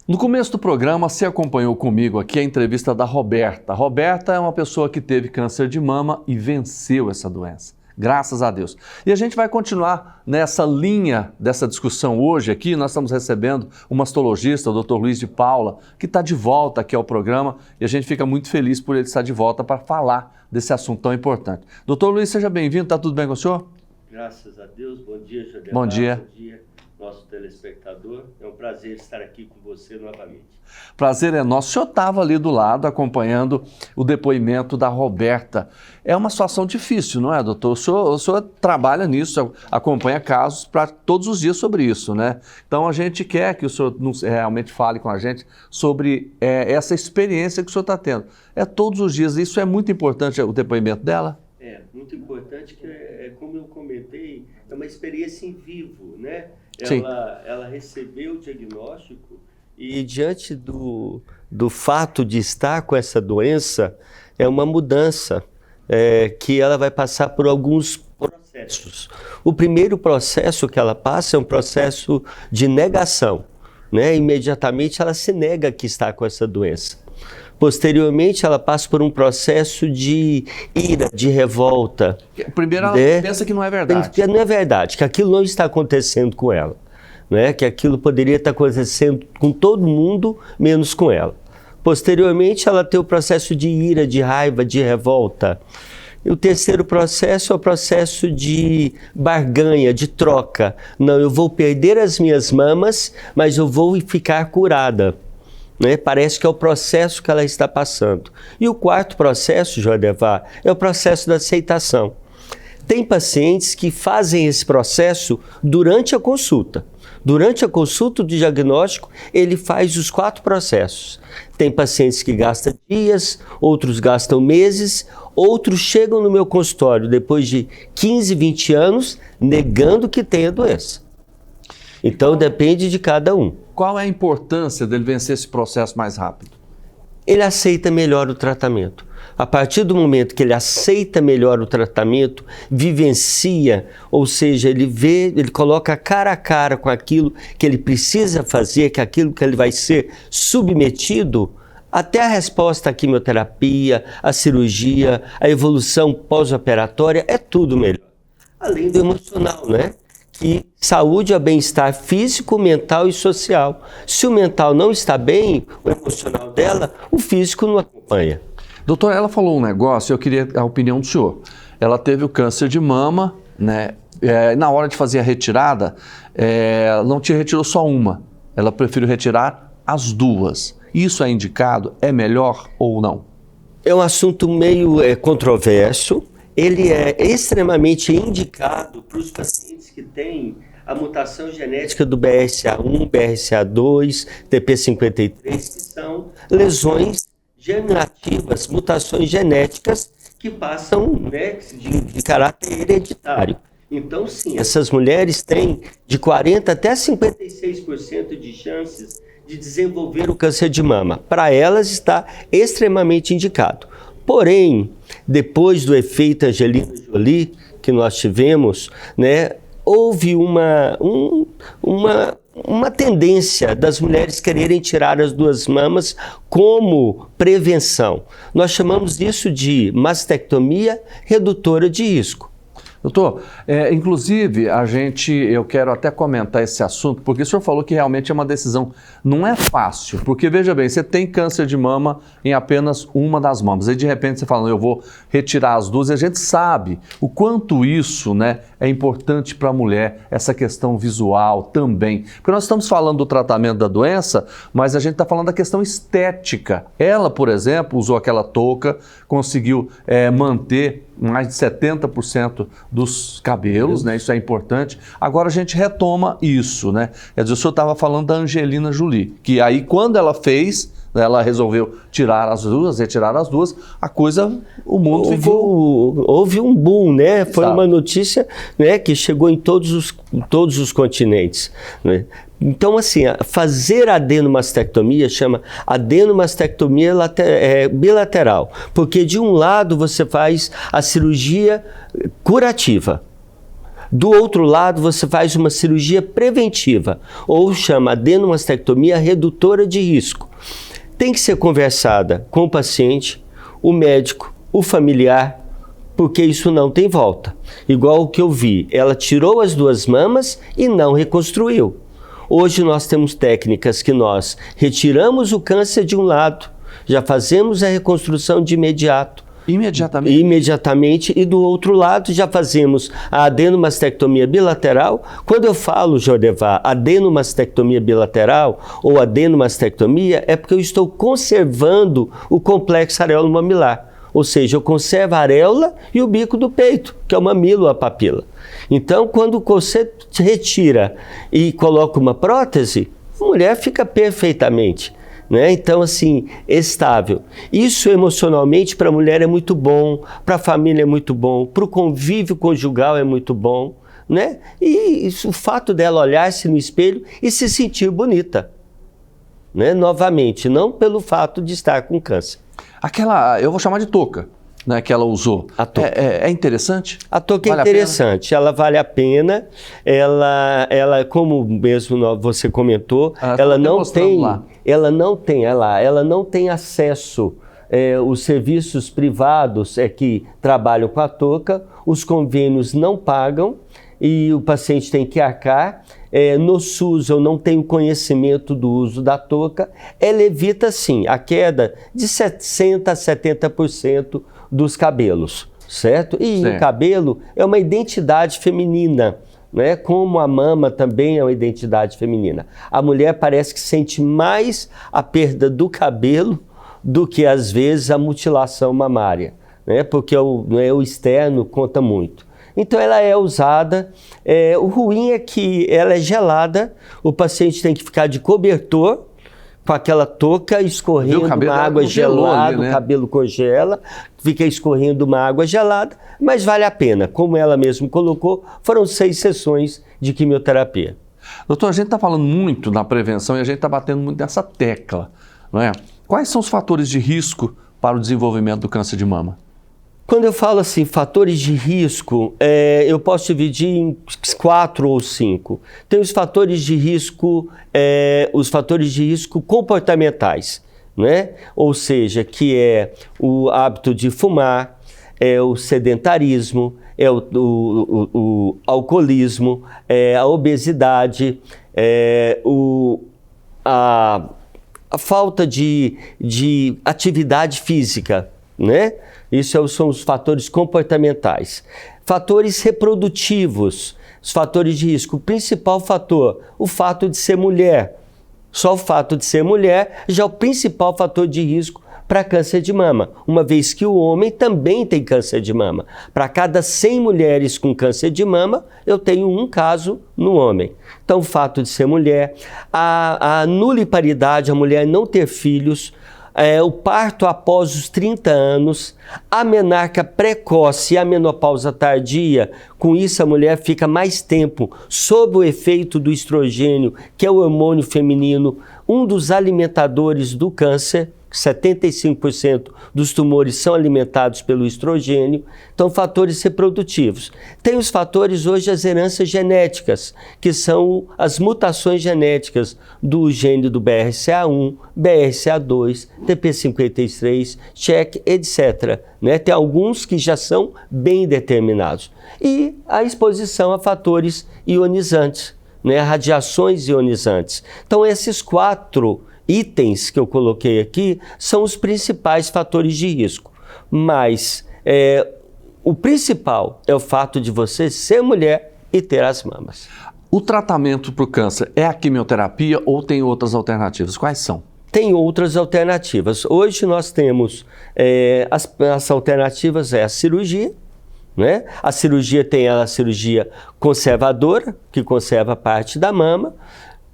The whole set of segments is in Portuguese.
No começo do programa, você acompanhou comigo aqui a entrevista da Roberta. A Roberta é uma pessoa que teve câncer de mama e venceu essa doença. Graças a Deus. E a gente vai continuar nessa linha dessa discussão hoje aqui. Nós estamos recebendo o mastologista, o Dr. Luiz de Paula, que está de volta aqui ao programa e a gente fica muito feliz por ele estar de volta para falar desse assunto tão importante. Dr. Luiz, seja bem-vindo. Está tudo bem com o senhor? Graças a Deus. Bom dia, Jodemar. Bom dia. Bom dia, nosso telespectador. É um prazer estar aqui com você novamente. Prazer é nosso. O senhor estava ali do lado acompanhando o depoimento da Roberta. É uma situação difícil, não é, doutor? O senhor trabalha nisso, acompanha casos para todos os dias sobre isso, né? Então a gente quer que o senhor realmente fale com a gente sobre essa experiência que o senhor está tendo. É todos os dias. Isso é muito importante, o depoimento dela? É muito importante, que como eu comentei, é uma experiência em vivo, né? Ela recebeu o diagnóstico e diante do fato de estar com essa doença, é uma mudança que ela vai passar por alguns processos. O primeiro processo que ela passa é um processo de negação, né? Imediatamente ela se nega que está com essa doença. Posteriormente, ela passa por um processo de ira, de revolta. Primeiro, ela pensa que não é verdade. Que não é verdade, que aquilo não está acontecendo com ela. Né? Que aquilo poderia estar acontecendo com todo mundo, menos com ela. Posteriormente, ela tem o processo de ira, de raiva, de revolta. E o terceiro processo é o processo de barganha, de troca. Não, eu vou perder as minhas mamas, mas eu vou ficar curada. Né? Parece que é o processo que ela está passando. E o quarto processo, Jodevar, é o processo da aceitação. Tem pacientes que fazem esse processo durante a consulta. Durante a consulta do diagnóstico, ele faz os 4 processos. Tem pacientes que gastam dias, outros gastam meses, outros chegam no meu consultório depois de 15, 20 anos, negando que tem a doença. Então, depende de cada um. Qual é a importância dele vencer esse processo mais rápido? Ele aceita melhor o tratamento. A partir do momento que ele aceita melhor o tratamento, vivencia, ou seja, ele coloca cara a cara com aquilo que ele precisa fazer, que aquilo que ele vai ser submetido, até a resposta à quimioterapia, à cirurgia, a evolução pós-operatória, é tudo melhor. Além do emocional, né? Que saúde é bem-estar físico, mental e social. Se o mental não está bem, o emocional dela, o físico não acompanha. Doutor, ela falou um negócio, eu queria a opinião do senhor. Ela teve o câncer de mama, né? Na hora de fazer a retirada, não te retirou só uma. Ela preferiu retirar as 2. Isso é indicado? É melhor ou não? É um assunto meio controverso. Ele é extremamente indicado para os pacientes que têm a mutação genética do BRCA1, BRCA2, TP53, que são lesões germinativas, mutações genéticas que passam, né, de caráter hereditário. Então, sim, essas mulheres têm de 40% até 56% de chances de desenvolver o câncer de mama. Para elas está extremamente indicado. Porém, depois do efeito Angelina Jolie que nós tivemos, né, houve uma tendência das mulheres quererem tirar as 2 mamas como prevenção. Nós chamamos isso de mastectomia redutora de risco. Doutor, inclusive eu quero até comentar esse assunto, porque o senhor falou que realmente é uma decisão, não é fácil, porque veja bem, você tem câncer de mama em apenas uma das mamas, aí de repente você fala, eu vou retirar as 2, e a gente sabe o quanto isso, né, é importante para a mulher, essa questão visual também, porque nós estamos falando do tratamento da doença, mas a gente está falando da questão estética. Ela, por exemplo, usou aquela touca, conseguiu manter mais de 70% dos cabelos, né? Isso é importante. Agora a gente retoma isso, né? Quer dizer, o senhor estava falando da Angelina Jolie, que aí quando ela fez, ela resolveu retirar as 2, a coisa, o mundo ficou... Houve um boom, né? Foi uma notícia, né, que chegou em todos os continentes, né? Então, assim, fazer adenomastectomia chama adenomastectomia bilateral, porque de um lado você faz a cirurgia curativa, Do outro lado, você faz uma cirurgia preventiva, ou chama adenomastectomia redutora de risco. Tem que ser conversada com o paciente, o médico, o familiar, porque isso não tem volta. Igual o que eu vi, ela tirou as 2 mamas e não reconstruiu. Hoje nós temos técnicas que nós retiramos o câncer de um lado, já fazemos a reconstrução de imediato. Imediatamente? Imediatamente, e do outro lado já fazemos a adenomastectomia bilateral. Quando eu falo, Jodevar, adenomastectomia bilateral ou adenomastectomia, é porque eu estou conservando o complexo areolo-mamilar. Ou seja, eu conservo a areola e o bico do peito, que é o mamilo, a papila. Então, quando você retira e coloca uma prótese, a mulher fica perfeitamente, né? Então, assim, estável. Isso emocionalmente para a mulher é muito bom, para a família é muito bom, para o convívio conjugal é muito bom, né? E o fato dela olhar-se no espelho e se sentir bonita, né? Novamente, não pelo fato de estar com câncer. Aquela, eu vou chamar de touca, né, que ela usou. A touca. É interessante? A touca é interessante, ela vale a pena, ela como mesmo você comentou, ela não tem acesso, os serviços privados que trabalham com a touca, os convênios não pagam e o paciente tem que arcar. No SUS eu não tenho conhecimento do uso da touca, ela evita sim a queda de 60% a 70% dos cabelos, certo? E o cabelo é uma identidade feminina, né? Como a mama também é uma identidade feminina. A mulher parece que sente mais a perda do cabelo do que às vezes a mutilação mamária, né? Porque o externo conta muito. Então ela é usada, o ruim é que ela é gelada, o paciente tem que ficar de cobertor com aquela touca escorrendo uma água gelada, ali, né? O cabelo congela, fica escorrendo uma água gelada, mas vale a pena. Como ela mesmo colocou, foram 6 sessões de quimioterapia. Doutor, a gente está falando muito na prevenção e a gente está batendo muito nessa tecla, não é? Quais são os fatores de risco para o desenvolvimento do câncer de mama? Quando eu falo assim, fatores de risco, eu posso dividir em 4 ou 5. Tem os fatores de risco comportamentais, né? Ou seja, que é o hábito de fumar, é o sedentarismo, é o alcoolismo, é a obesidade, a falta de atividade física, né? Isso são os fatores comportamentais. Fatores reprodutivos, os fatores de risco. O principal fator, o fato de ser mulher. Só o fato de ser mulher já é o principal fator de risco para câncer de mama, uma vez que o homem também tem câncer de mama. Para cada 100 mulheres com câncer de mama, eu tenho um caso no homem. Então, o fato de ser mulher, a nuliparidade, a mulher não ter filhos, o parto após os 30 anos, a menarca precoce e a menopausa tardia, com isso a mulher fica mais tempo sob o efeito do estrogênio, que é o hormônio feminino, um dos alimentadores do câncer. 75% dos tumores são alimentados pelo estrogênio, então fatores reprodutivos. Tem os fatores hoje, as heranças genéticas, que são as mutações genéticas do gene do BRCA1, BRCA2, TP53, CHEK, etc. Né? Tem alguns que já são bem determinados. E a exposição a fatores ionizantes, né? Radiações ionizantes. Então esses 4 itens que eu coloquei aqui são os principais fatores de risco, mas o principal é o fato de você ser mulher e ter as mamas. O tratamento para o câncer é a quimioterapia ou tem outras alternativas? Quais são? Tem outras alternativas. Hoje nós temos as alternativas, a cirurgia, né? A cirurgia tem a cirurgia conservadora, que conserva parte da mama.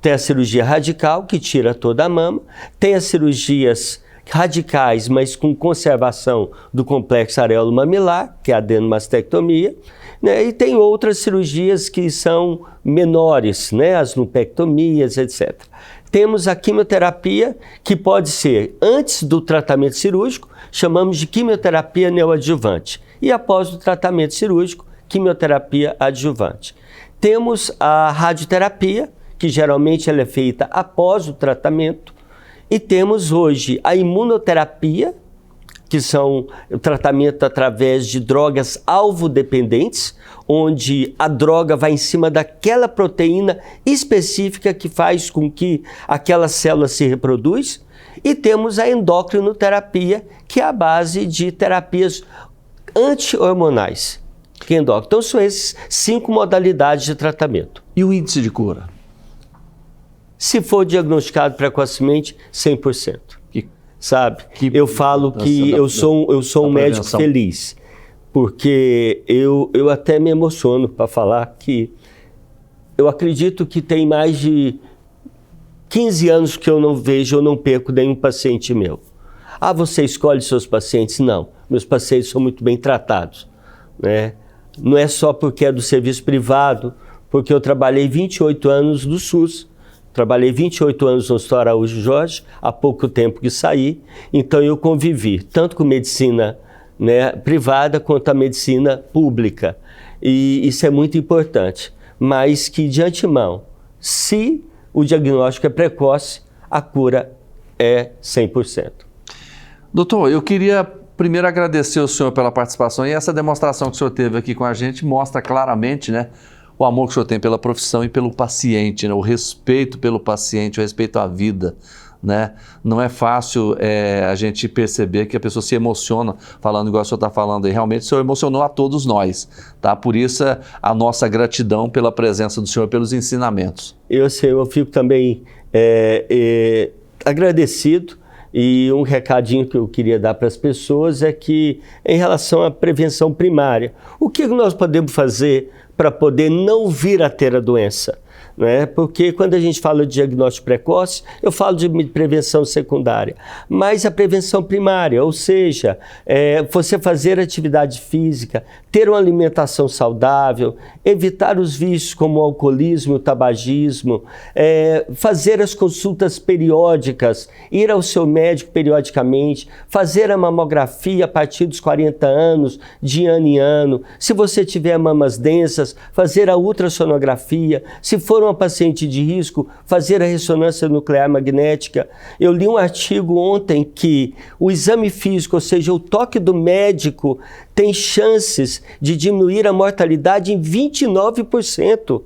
Tem a cirurgia radical, que tira toda a mama. Tem as cirurgias radicais, mas com conservação do complexo areolo-mamilar, que é a adenomastectomia. Né? E tem outras cirurgias que são menores, né? As lumpectomias, etc. Temos a quimioterapia, que pode ser antes do tratamento cirúrgico, chamamos de quimioterapia neoadjuvante. E após o tratamento cirúrgico, quimioterapia adjuvante. Temos a radioterapia, que geralmente ela é feita após o tratamento, e temos hoje a imunoterapia, que são o tratamento através de drogas alvo-dependentes, onde a droga vai em cima daquela proteína específica que faz com que aquela célula se reproduz. E temos a endocrinoterapia, que é a base de terapias anti-hormonais. Então são essas 5 modalidades de tratamento. E o índice de cura? Se for diagnosticado precocemente, 100%. Sabe? Eu falo que eu sou um médico feliz, porque eu até me emociono para falar que eu acredito que tem mais de 15 anos que eu não vejo, eu não perco nenhum paciente meu. Ah, você escolhe seus pacientes? Não, meus pacientes são muito bem tratados, né? Não é só porque é do serviço privado, porque eu trabalhei 28 anos no SUS. Trabalhei 28 anos no Hospital Araújo Jorge, há pouco tempo que saí, então eu convivi tanto com medicina, né, privada quanto a medicina pública. E isso é muito importante, mas que de antemão, se o diagnóstico é precoce, a cura é 100%. Doutor, eu queria primeiro agradecer ao senhor pela participação, e essa demonstração que o senhor teve aqui com a gente mostra claramente, né, o amor que o senhor tem pela profissão e pelo paciente, né? O respeito pelo paciente, o respeito à vida, né? Não é fácil a gente perceber que a pessoa se emociona falando igual o senhor está falando aí. Realmente o senhor emocionou a todos nós, tá? Por isso a nossa gratidão pela presença do senhor, pelos ensinamentos. Eu fico também agradecido. E um recadinho que eu queria dar para as pessoas é que, em relação à prevenção primária, o que nós podemos fazer para poder não vir a ter a doença? Né? Porque quando a gente fala de diagnóstico precoce, eu falo de prevenção secundária, mas a prevenção primária, ou seja, você fazer atividade física, ter uma alimentação saudável, evitar os vícios como o alcoolismo, o tabagismo, fazer as consultas periódicas, ir ao seu médico periodicamente, fazer a mamografia a partir dos 40 anos, de ano em ano, se você tiver mamas densas, fazer a ultrassonografia, se for uma paciente de risco, fazer a ressonância nuclear magnética. Eu li um artigo ontem que o exame físico, ou seja, o toque do médico, tem chances de diminuir a mortalidade em 29%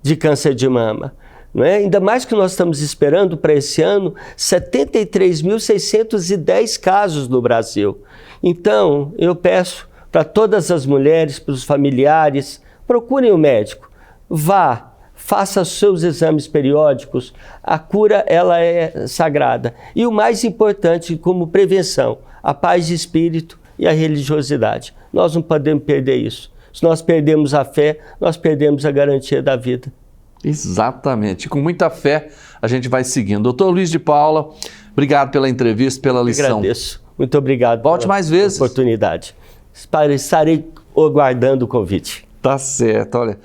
de câncer de mama. Não é? Ainda mais que nós estamos esperando para esse ano 73.610 casos no Brasil. Então, eu peço para todas as mulheres, para os familiares, procurem o médico, vá, faça seus exames periódicos, a cura ela é sagrada. E o mais importante como prevenção, a paz de espírito e a religiosidade. Nós não podemos perder isso. Se nós perdemos a fé, nós perdemos a garantia da vida. Exatamente. Com muita fé, a gente vai seguindo. Doutor Luiz de Paula, obrigado pela entrevista, pela lição. Eu agradeço. Muito obrigado. Volte mais vezes. Oportunidade. Estarei aguardando o convite. Tá certo, olha.